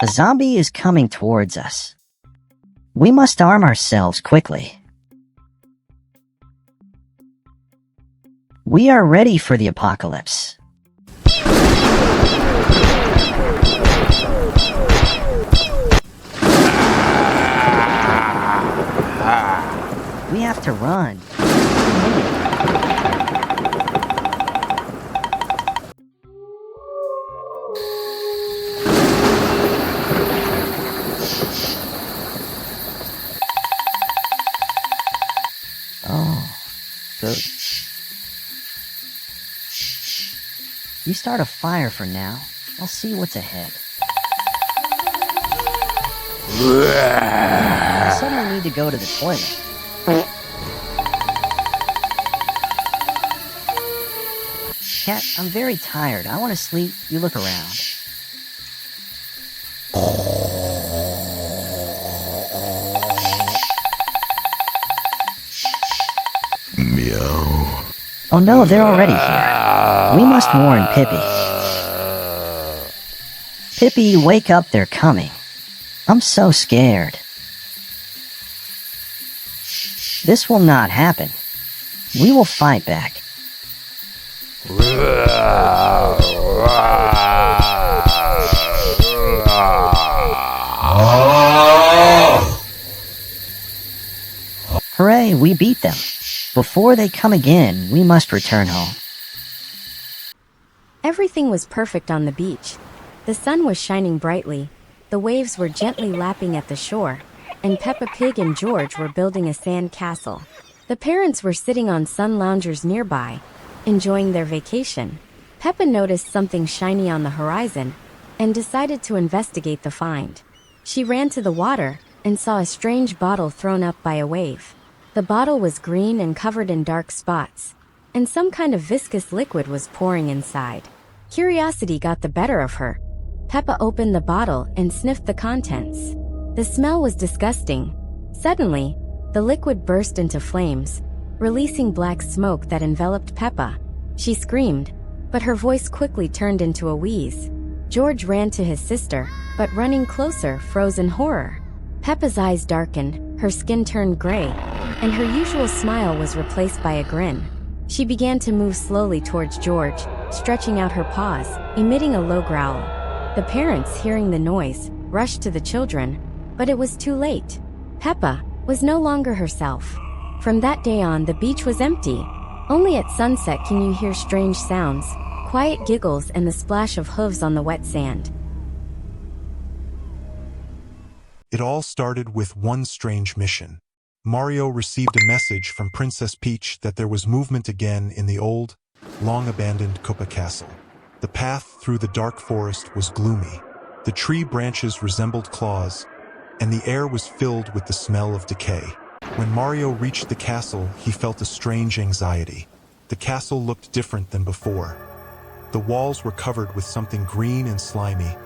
A zombie is coming towards us. We must arm ourselves quickly. We are ready for the apocalypse. We have to run. Oh, good. You start a fire for now. I'll see what's ahead. I suddenly need to go to the toilet. Cat, I'm very tired. I want to sleep. You look around. Meow. Oh no, they're already here. We must warn Pippi. Pippi, wake up, they're coming. I'm so scared. This will not happen. We will fight back. Hooray, we beat them. Before they come again, we must return home. Everything was perfect on the beach. The sun was shining brightly, the waves were gently lapping at the shore, and Peppa Pig and George were building a sand castle. The parents were sitting on sun loungers nearby, enjoying their vacation. Peppa noticed something shiny on the horizon and decided to investigate the find. She ran to the water and saw a strange bottle thrown up by a wave. The bottle was green and covered in dark spots, and some kind of viscous liquid was pouring inside. Curiosity got the better of her. Peppa opened the bottle and sniffed the contents. The smell was disgusting. Suddenly, the liquid burst into flames, releasing black smoke that enveloped Peppa. She screamed, but her voice quickly turned into a wheeze. George ran to his sister, but running closer froze in horror. Peppa's eyes darkened, her skin turned gray, and her usual smile was replaced by a grin. She began to move slowly towards George, stretching out her paws, emitting a low growl. The parents, hearing the noise, rushed to the children, but it was too late. Peppa was no longer herself. From that day on, the beach was empty. Only at sunset can you hear strange sounds, quiet giggles, and the splash of hooves on the wet sand. It all started with one strange mission. Mario received a message from Princess Peach that there was movement again in the old, long-abandoned Peppa Castle. The path through the dark forest was gloomy. The tree branches resembled claws, and the air was filled with the smell of decay. When Mario reached the castle, he felt a strange anxiety. The castle looked different than before. The walls were covered with something green and slimy,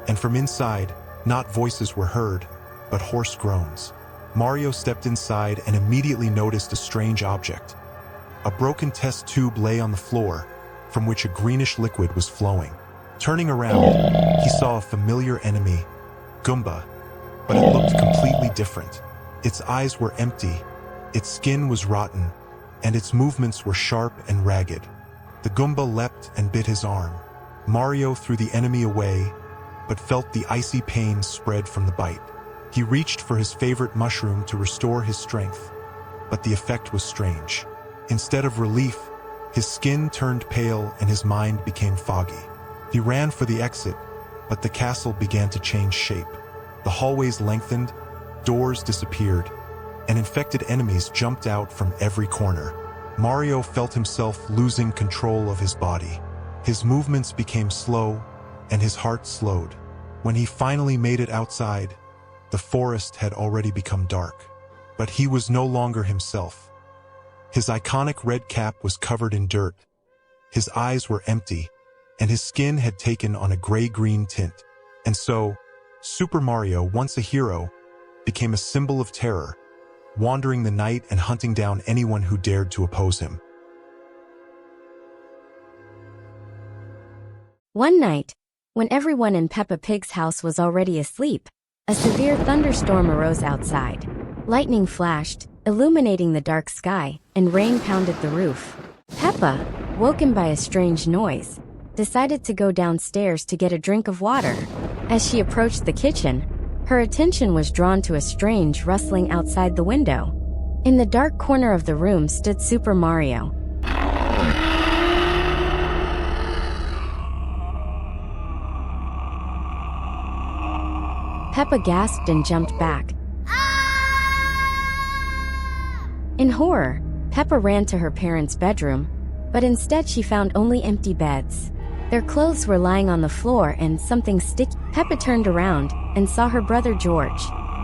and from inside, not voices were heard, but hoarse groans. Mario stepped inside and immediately noticed a strange object. A broken test tube lay on the floor, from which a greenish liquid was flowing. Turning around, he saw a familiar enemy, Goomba, but it looked completely different. Its eyes were empty, its skin was rotten, and its movements were sharp and ragged. The Goomba leapt and bit his arm. Mario threw the enemy away, but felt the icy pain spread from the bite. He reached for his favorite mushroom to restore his strength, but the effect was strange. Instead of relief, his skin turned pale and his mind became foggy. He ran for the exit, but the castle began to change shape. The hallways lengthened, doors disappeared, and infected enemies jumped out from every corner. Mario felt himself losing control of his body. His movements became slow, and his heart slowed. When he finally made it outside, the forest had already become dark. But he was no longer himself. His iconic red cap was covered in dirt. His eyes were empty, and his skin had taken on a gray-green tint. And so, Super Mario, once a hero, became a symbol of terror, wandering the night and hunting down anyone who dared to oppose him. One night, When everyone in Peppa Pig's house was already asleep, a severe thunderstorm arose outside. Lightning flashed, illuminating the dark sky, and rain pounded the roof. Peppa, woken by a strange noise, decided to go downstairs to get a drink of water. As she approached the kitchen, her attention was drawn to a strange rustling outside the window. In the dark corner of the room stood Super Mario. Peppa gasped and jumped back. In horror, Peppa ran to her parents' bedroom, but instead she found only empty beds. Their clothes were lying on the floor and something sticky. Peppa turned around and saw her brother George.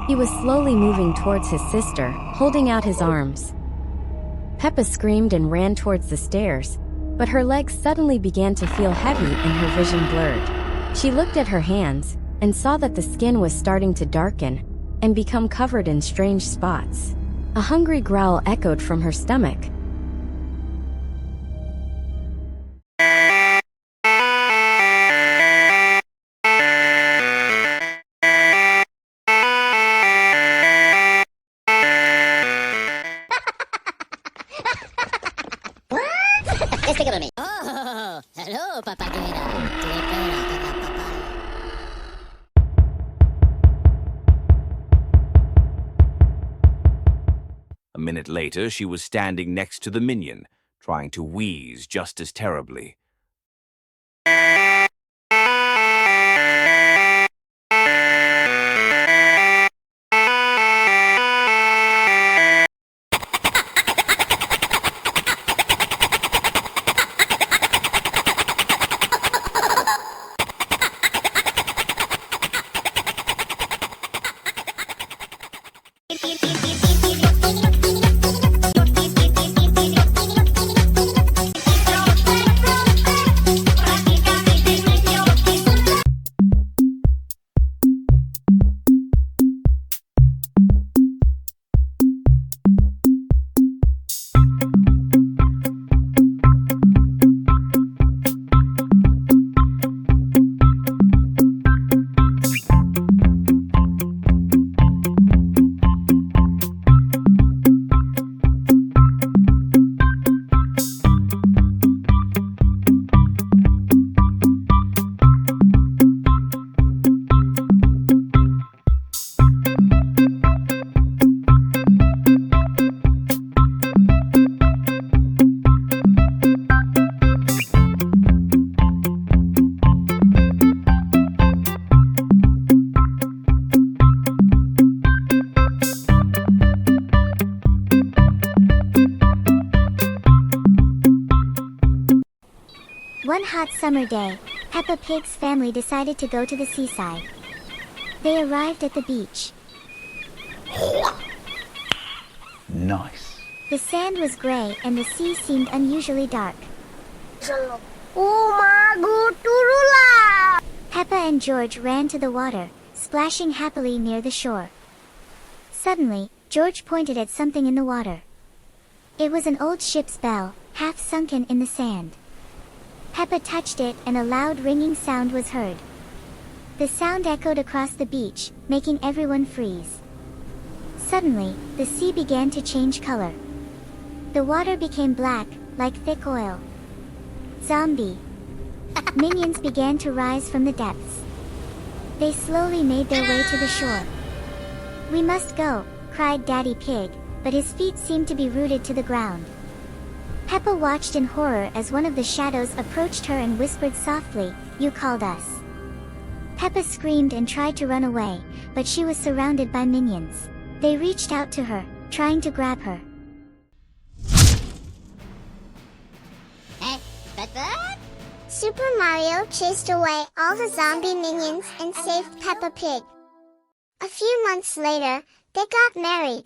He was slowly moving towards his sister, holding out his arms. Peppa screamed and ran towards the stairs, but her legs suddenly began to feel heavy and her vision blurred. She looked at her hands and saw that the skin was starting to darken and become covered in strange spots. A hungry growl echoed from her stomach. Let's take it with me. Oh, hello, Papagena. A minute later, she was standing next to the minion, trying to wheeze just as terribly. One hot summer day, Peppa Pig's family decided to go to the seaside. They arrived at the beach. Nice. The sand was gray and the sea seemed unusually dark. Peppa and George ran to the water, splashing happily near the shore. Suddenly, George pointed at something in the water. It was an old ship's bell, half sunken in the sand. Peppa touched it and a loud ringing sound was heard. The sound echoed across the beach, making everyone freeze. Suddenly, the sea began to change color. The water became black, like thick oil. Zombie. Minions began to rise from the depths. They slowly made their way to the shore. "We must go," cried Daddy Pig, but his feet seemed to be rooted to the ground. Peppa watched in horror as one of the shadows approached her and whispered softly, "You called us." Peppa screamed and tried to run away, but she was surrounded by minions. They reached out to her, trying to grab her. Hey, Peppa? Super Mario chased away all the zombie minions and saved Peppa Pig. A few months later, they got married.